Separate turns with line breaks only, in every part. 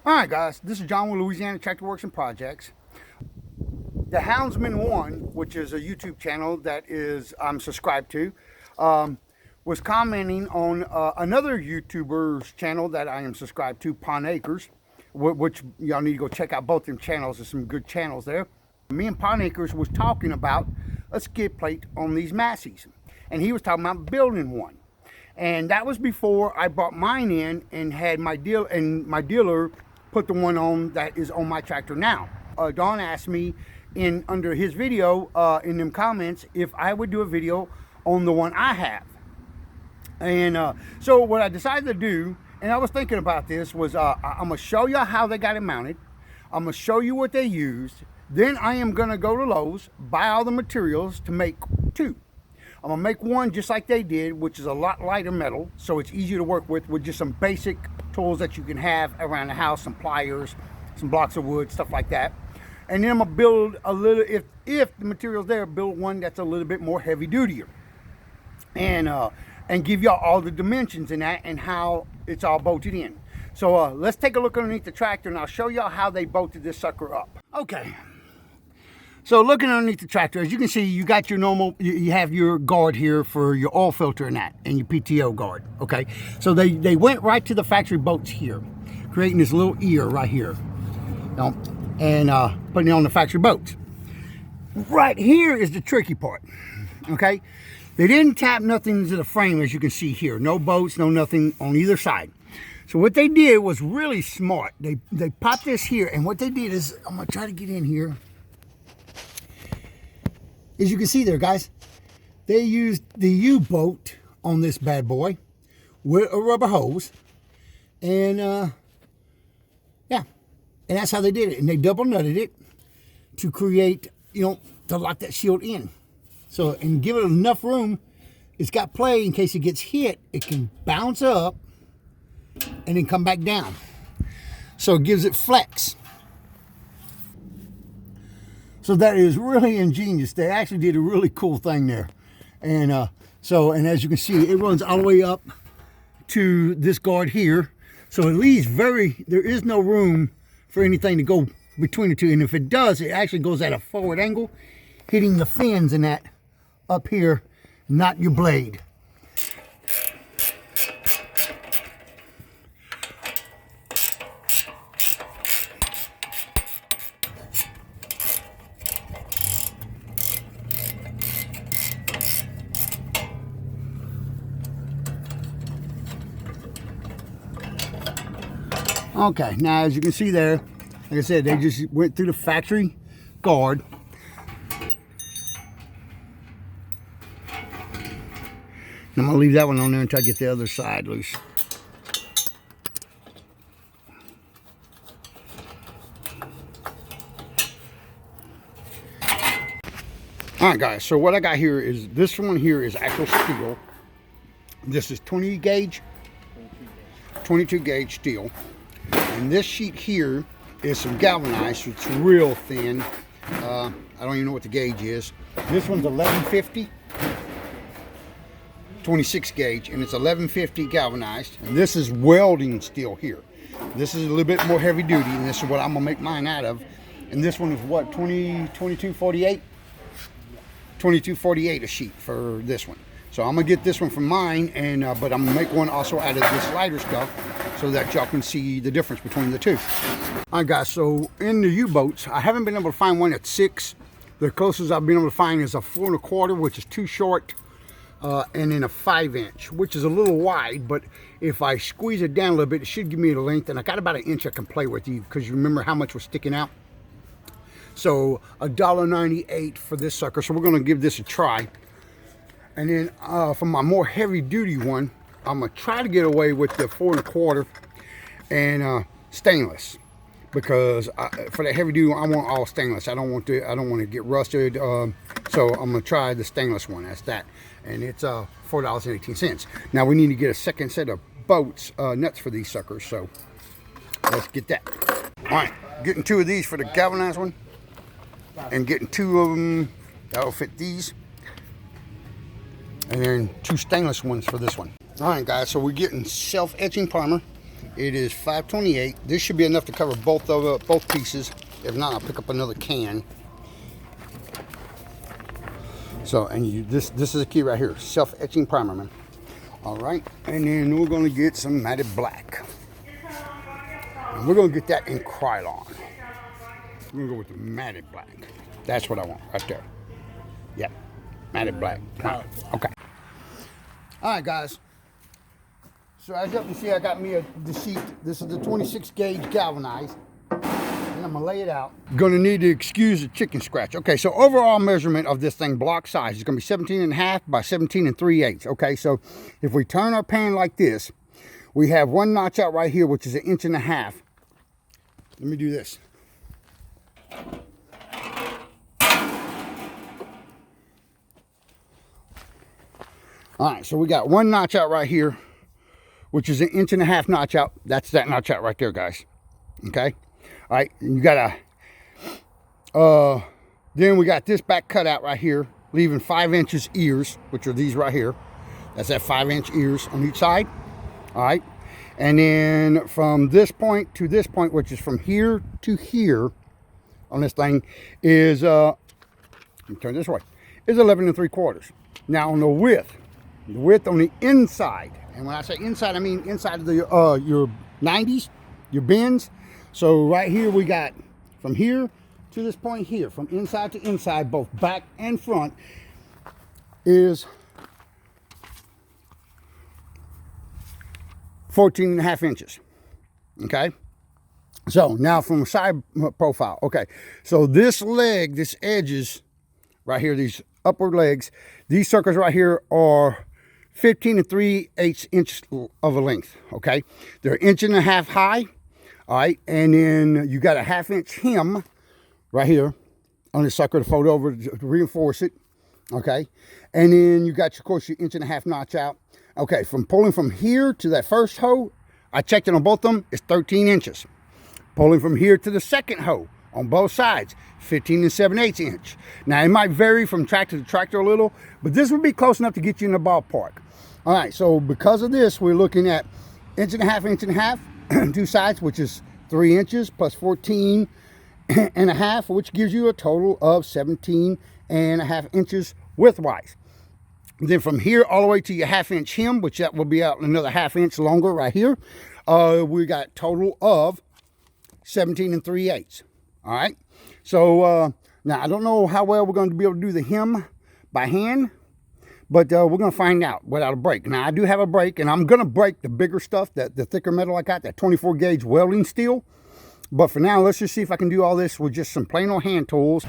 Alright guys, this is John with Louisiana Tractor Works and Projects. The Houndsman 1, which is a YouTube channel that I'm subscribed to, was commenting on another YouTuber's channel that I am subscribed to, Pond Acres, which y'all need to go check out both them channels. There's some good channels there. Me and Pond Acres was talking about a skid plate on these Masseys, and he was talking about building one. And that was before I brought mine in and had my dealer put the one on that is on my tractor now. Don asked me under his video in them comments if I would do a video on the one I have. And so what I decided to do, and I was thinking about this, was I'm gonna show you how they got it mounted. I'm gonna show you what they used. Then I am gonna go to Lowe's, buy all the materials to make two. I'm gonna make one just like they did, which is a lot lighter metal, so it's easier to work with just some basic tools that you can have around the house, some pliers, some blocks of wood, stuff like that. And then I'm gonna build a little, if the material's there, build one that's a little bit more heavy duty, and give y'all all the dimensions in that and how it's all bolted in. So let's take a look underneath the tractor and I'll show y'all how they bolted this sucker up. Okay. So looking underneath the tractor, as you can see, you got your normal, you have your guard here for your oil filter and that, and your PTO guard, okay? So they went right to the factory bolts here, creating this little ear right here, and putting it on the factory bolts. Right here is the tricky part, okay? They didn't tap nothing into the frame, as you can see here. No bolts, no nothing on either side. So what they did was really smart. They popped this here, and what they did is, I'm gonna try to get in here. As you can see there, guys, they used the U-bolt on this bad boy with a rubber hose, and yeah, and that's how they did it. And they double nutted it to create, to lock that shield in. So, and give it enough room, it's got play in case it gets hit, it can bounce up and then come back down. So it gives it flex. So that is really ingenious. They actually did a really cool thing there. And and as you can see, it runs all the way up to this guard here. So it leaves there is no room for anything to go between the two. And if it does, it actually goes at a forward angle, hitting the fins and that up here, not your blade. Okay, now as you can see there, like I said, they just went through the factory guard. I'm gonna leave that one on there until I get the other side loose. All right, guys, so what I got here is, this one here is actual steel. This is 22 gauge steel. And this sheet here is some galvanized, it's real thin. I don't even know what the gauge is. This one's 1150, 26 gauge, and it's 1150 galvanized. And this is welding steel here. This is a little bit more heavy duty, and this is what I'm gonna make mine out of. And this one is what, 2248? 2248 a sheet for this one. So I'm gonna get this one from mine, and but I'm gonna make one also out of this lighter stuff so that y'all can see the difference between the two. All right, guys, so in the U-boats, I haven't been able to find one at 6. The closest I've been able to find is a 4 1/4, which is too short, and then a 5-inch, which is a little wide, but if I squeeze it down a little bit, it should give me the length, and I got about 1 inch I can play with, you because you remember how much was sticking out. So $1.98 for this sucker, so we're gonna give this a try. And then for my more heavy duty one, I'm gonna try to get away with the 4 1/4 and stainless, because for that heavy duty, I want all stainless. I don't want to get rusted. So I'm gonna try the stainless one. That's that, and it's $4.18. Now we need to get a second set of bolts, nuts for these suckers. So let's get that. All right, getting 2 of these for the galvanized one, and getting 2 of them that'll fit these. And then 2 stainless ones for this one. All right, guys, so we're getting Self-Etching Primer. It is 528. This should be enough to cover both pieces. If not, I'll pick up another can. So, and this is the key right here. Self-Etching Primer, man. All right, and then we're gonna get some matted black. And we're gonna get that in Krylon. We're gonna go with the matted black. That's what I want right there. Yep, matted black. Okay. All right, guys. So as you can see, I got me the sheet. This is the 26 gauge galvanized. And I'm gonna lay it out. Gonna need to excuse the chicken scratch. Okay, so overall measurement of this thing, block size, is gonna be 17.5 by 17 3/8. Okay, so if we turn our pan like this, we have one notch out right here, which is 1.5 inches. Let me do this. All right, so we got one notch out right here, which is 1.5 inches notch out. That's that notch out right there, guys. Okay. All right, and you got then we got this back cut out right here, leaving 5 inches ears, which are these right here. That's that 5-inch ears on each side. All right, and then from this point to this point, which is from here to here on this thing, is let me turn this way, is 11 3/4. Now on the width on the inside, and when I say inside, I mean inside of the your 90s, your bends. So right here we got from here to this point here, from inside to inside, both back and front, is 14.5 inches. Okay. So now from a side profile. Okay. So this leg, this edges right here, these upward legs, these circles right here are 15 3/8 inches of a length. Okay. They're 1.5 inches high. All right, and then you got a 1/2 inch hem right here on the sucker to fold over to reinforce it. Okay, and then you got, of course, your 1.5 inch notch out. Okay, from pulling from here to that first hoe, I checked it on both of them, it's 13 inches. Pulling from here to the second hoe on both sides, 15 7/8 inch. Now it might vary from tractor to tractor a little, but this would be close enough to get you in the ballpark. All right, so because of this, we're looking at 1.5 inches, two sides, which is 3 inches plus 14.5, which gives you a total of 17.5 inches widthwise. Then from here all the way to your 1/2 inch hem, which that will be out another 1/2 inch longer right here, we got total of 17 3/8. All right, so now I don't know how well we're going to be able to do the hem by hand, but we're going to find out without a brake. Now, I do have a brake, and I'm going to break the bigger stuff, the thicker metal I got, that 24 gauge welding steel. But for now, let's just see if I can do all this with just some plain old hand tools.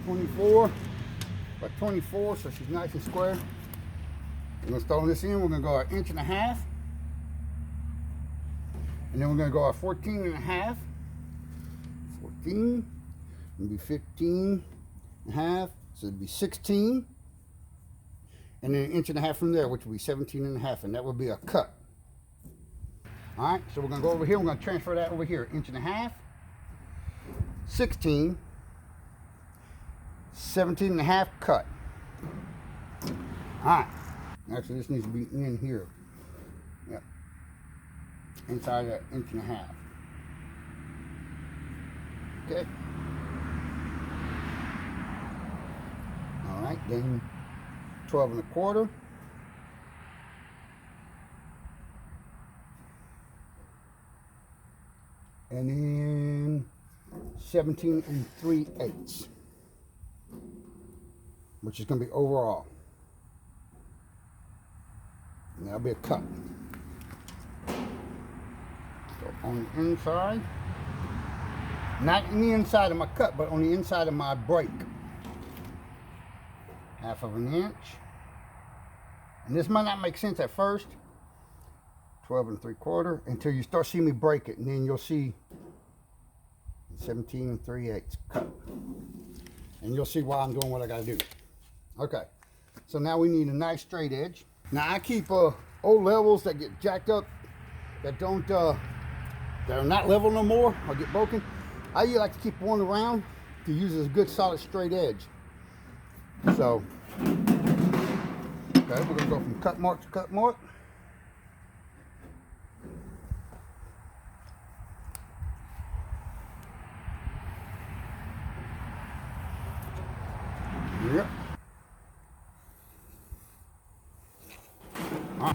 .24 by 24, so she's nice and square. We're going to throw this in. We're going to go 1.5 inches. And then we're going to go 14.5. 14, it'd be 15.5, so it'd be 16, and then 1.5 inches from there, which would be 17.5, and that would be a cut. All right, so we're gonna go over here. We're gonna transfer that over here, 1.5 inches, 16, 17.5 cut. All right, actually this needs to be in here. Yep, inside that 1.5 inches. Okay. All right, then 12 1/4. And then 17 3/8, which is going to be overall. And that'll be a cut. So on the inside, not in the inside of my cut, but on the inside of my break, 1/2 inch. And this might not make sense at first, 12 3/4, until you start seeing me break it, and then you'll see 17 3/8 cut, and you'll see why I'm doing what I got to do. Okay, so now we need a nice straight edge. Now I keep old levels that get jacked up, that don't that are not level no more or get broken. I usually like to keep one around to use as a good solid straight edge. So Okay, we're gonna go from cut mark to cut mark. Yep. Now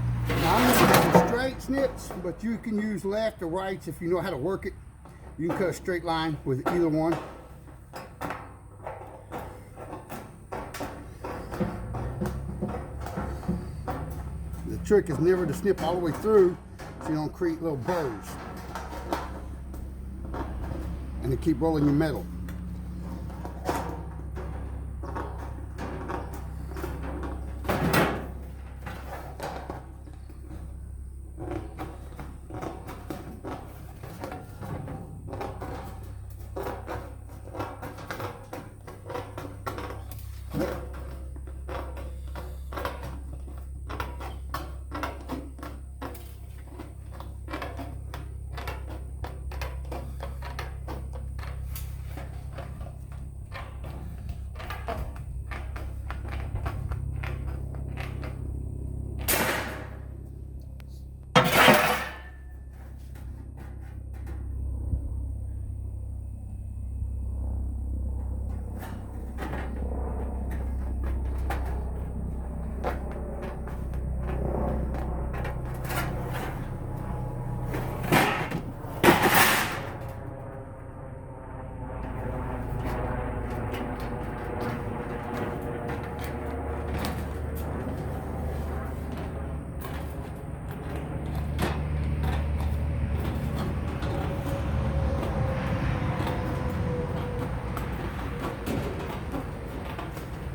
I'm using straight snips, but you can use left or rights if you know how to work it. You can cut a straight line with either one. The trick is never to snip all the way through so you don't create little burrs. And to keep rolling your metal.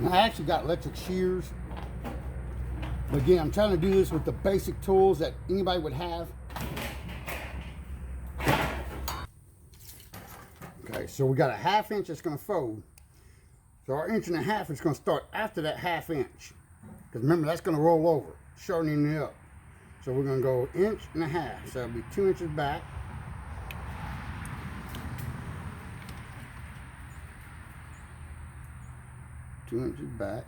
I actually got electric shears, but again, I'm trying to do this with the basic tools that anybody would have. Okay, so we got a 1/2 inch that's going to fold. So our 1.5 inches is going to start after that 1/2 inch. Because remember, that's going to roll over, shortening it up. So we're going to go 1.5 inches. So it'll be 2 inches back. Two inches back.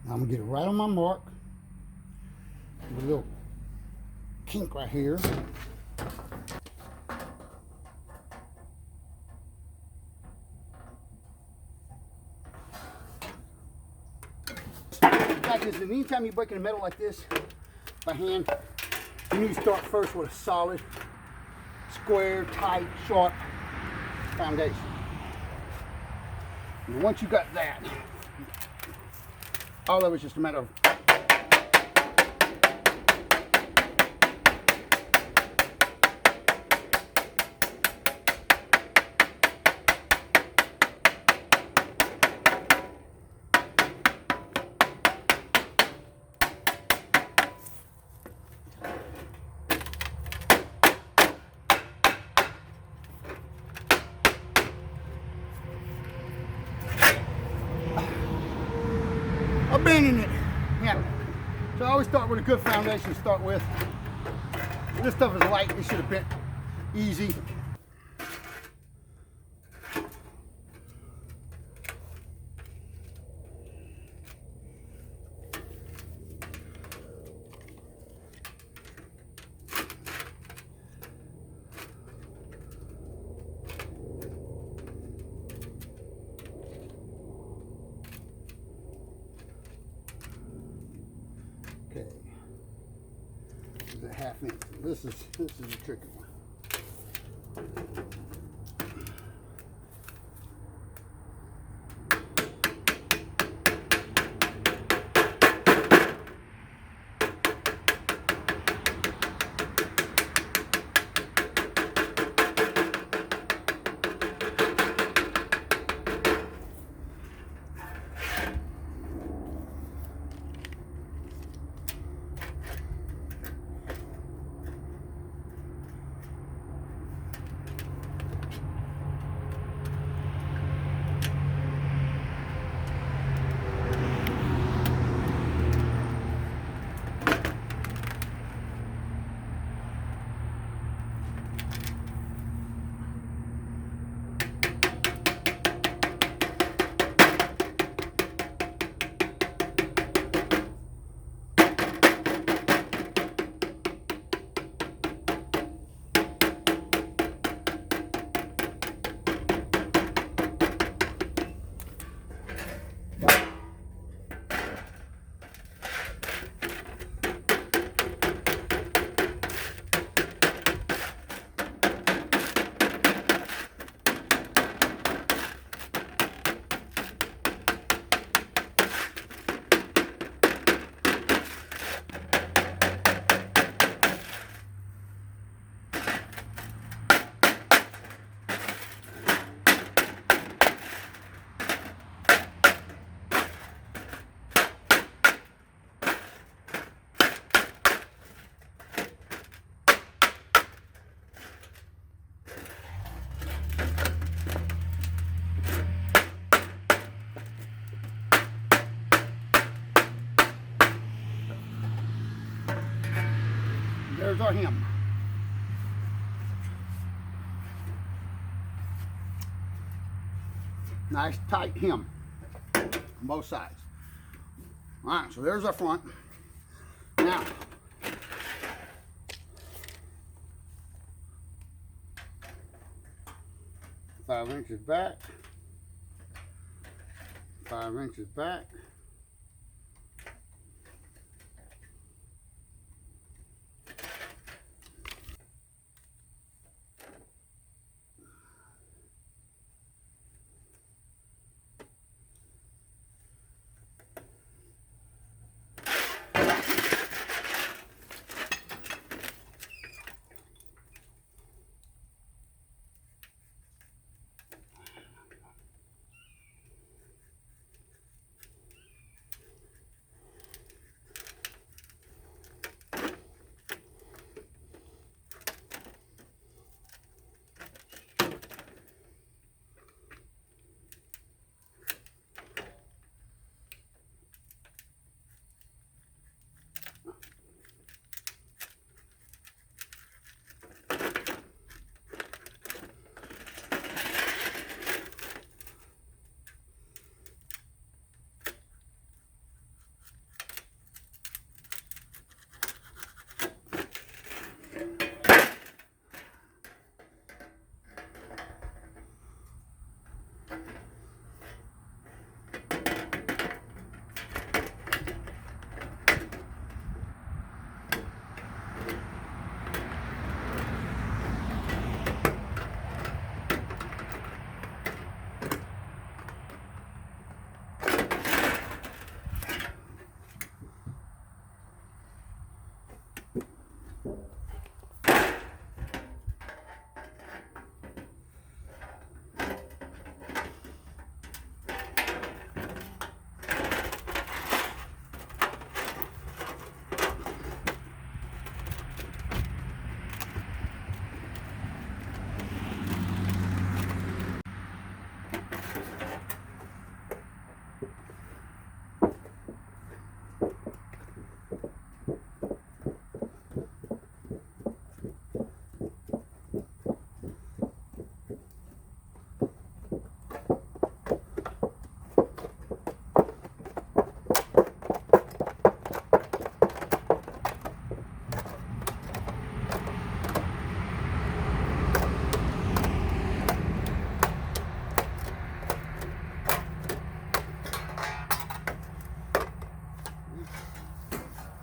I'm gonna get it right on my mark. With a little kink right here. Like this, anytime you're breaking a metal like this by hand, you need to start first with a solid, square, tight, sharp foundation. And once you got that, all of it's just a matter of bending it. Yeah. So I always start with a good foundation to start with. This stuff is light, it should have bent easy. Okay, this is a 1/2 inch. This is a tricky one. there's our hem. Nice tight hem on both sides. All right, so there's our front. Now, five inches back, 5 inches back.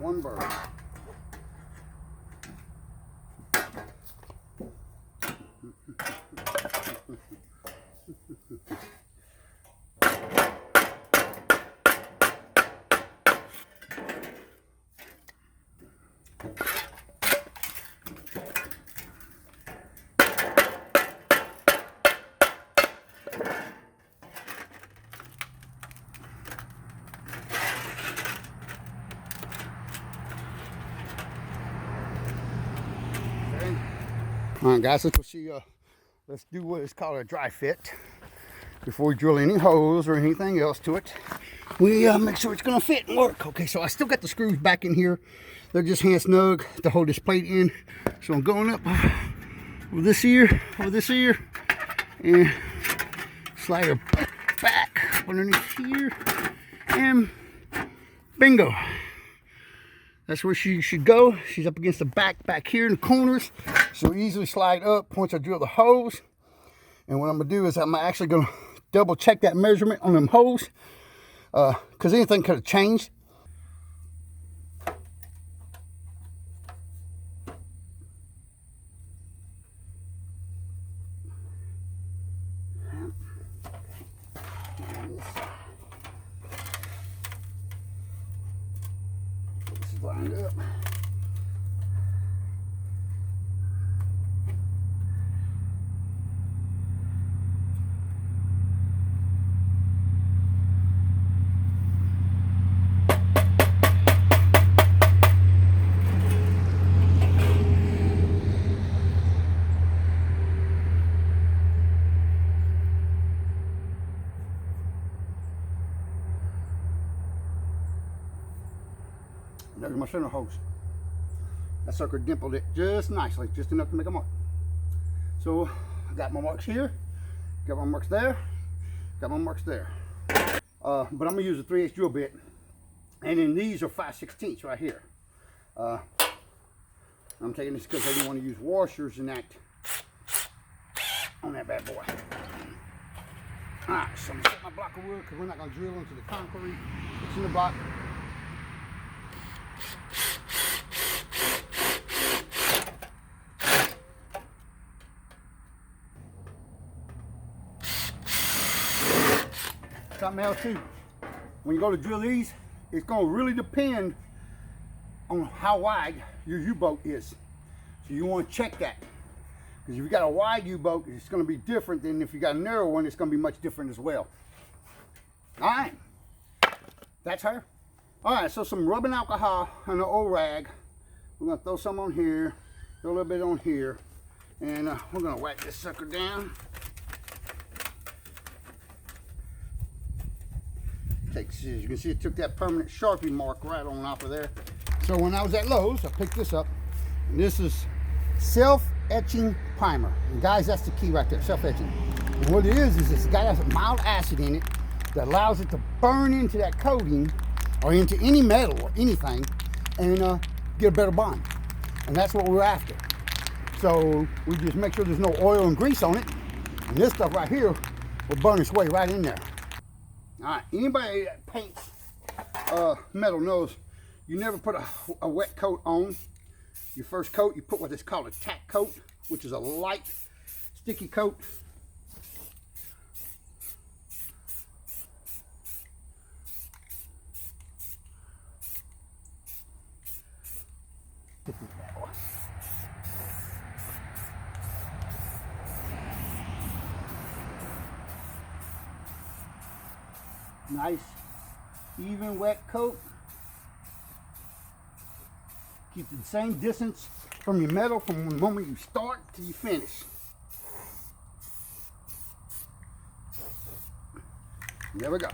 One bird. All right, guys, let's go see. Let's do what is called a dry fit before we drill any holes or anything else to it. We make sure it's gonna fit and work. Okay, so I still got the screws back in here. They're just hand snug to hold this plate in. So I'm going up over this ear, and slide her back underneath here, and bingo. That's where she should go. She's up against the back here in the corners. So easily slide up once I drill the holes. And what I'm gonna do is I'm actually gonna double check that measurement on them holes, because anything could have changed. This is lined up. There's my center hose. that sucker dimpled it just nicely, just enough to make a mark. So I got my marks here, got my marks there, got my marks there. But I'm gonna use a 3/8 drill bit, and then these are 5/16 right here. I'm taking this because I didn't want to use washers and that on that bad boy. Alright, so I'm gonna set my block of wood because we're not gonna drill into the concrete. It's in the block. Something else too, when you go to drill these, it's going to really depend on how wide your U-boat is. So you want to check that, because if you got a wide U-boat, it's going to be different than if you got a narrow one. It's going to be much different as well. All right, that's her. All right, so some rubbing alcohol and an old rag. We're going to throw some on here, throw a little bit on here, and we're going to whack this sucker down. As you can see, it took that permanent Sharpie mark right on off of there. So when I was at Lowe's, I picked this up. And this is Self-Etching Primer. And guys, that's the key right there, self-etching. And what it is it's got a mild acid in it that allows it to burn into that coating or into any metal or anything and get a better bond. And that's what we're after. So we just make sure there's no oil and grease on it. And this stuff right here will burn its way right in there. All right, anybody that paints metal knows you never put a wet coat on. Your first coat, you put what is called a tack coat, which is a light, sticky coat. Nice, even wet coat. Keep the same distance from your metal from the moment you start till you finish. There we go.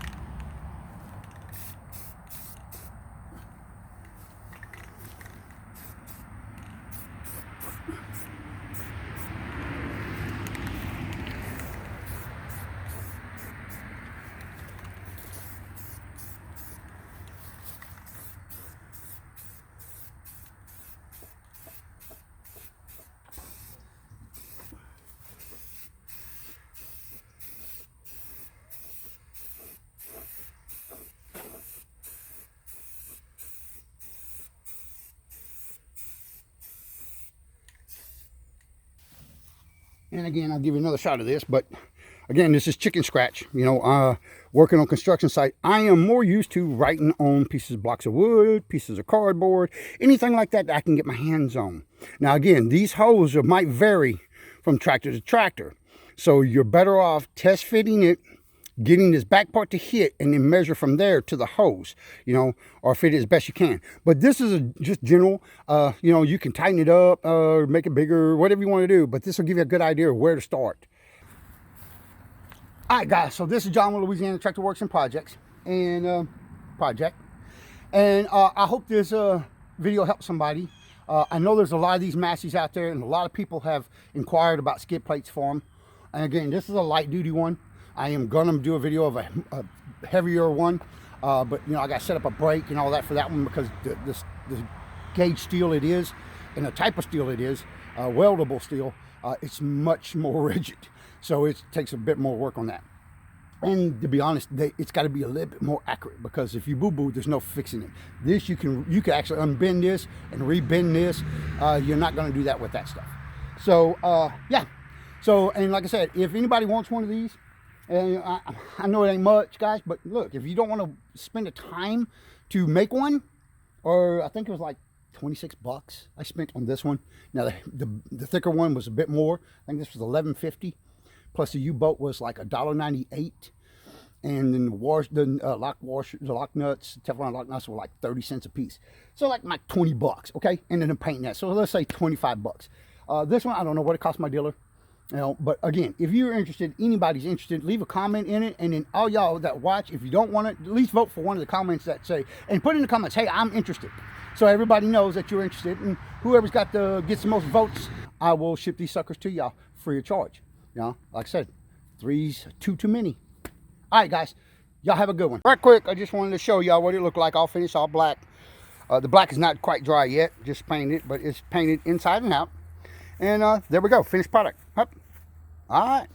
And again, I'll give you another shot of this, but again, this is chicken scratch. You know, working on construction site, I am more used to writing on pieces, blocks of wood, pieces of cardboard, anything like that I can get my hands on. Now again, these holes might vary from tractor to tractor. So you're better off test fitting it, getting this back part to hit, and then measure from there to the hose, you know, or fit it as best you can. But this is just general, you know, you can tighten it up, make it bigger, whatever you want to do, but this will give you a good idea of where to start. All right, guys, so this is John with Louisiana Tractor Works and Projects, and I hope this video helps somebody. I know there's a lot of these Masseys out there, and a lot of people have inquired about skid plates for them. And again, this is a light duty one. I am gonna do a video of a heavier one, but you know, I got to set up a brake and all that for that one, because the gauge steel it is, and the type of steel it is, weldable steel, it's much more rigid, so it takes a bit more work on that. And to be honest, it's got to be a little bit more accurate, because if you boo-boo, there's no fixing it. This you can actually unbend this and rebend this. You're not going to do that with that stuff. So yeah. So, and like I said, if anybody wants one of these, and I know it ain't much, guys, but look, if you don't want to spend the time to make one, or I think it was like 26 bucks I spent on this one. Now the thicker one was a bit more. I think this was $11.50, plus the U-boat was like $1.98, and then the lock nuts, Teflon lock nuts were like 30 cents a piece. So like 20 bucks, okay? And then I'm painting that, so let's say 25 bucks. This one, I don't know what it cost my dealer. You know, but again, if you're interested, anybody's interested, leave a comment in it, and then all y'all that watch, if you don't want it, at least vote for one of the comments that say, and put in the comments, hey, I'm interested. so everybody knows that you're interested, and whoever's gets the most votes, I will ship these suckers to y'all free of charge. You know, like I said, 3's too many. All right, guys, y'all have a good one. Right quick, I just wanted to show y'all what it looked like all finished, all black. The black is not quite dry yet, just painted, but it's painted inside and out. And there we go, finished product. All right.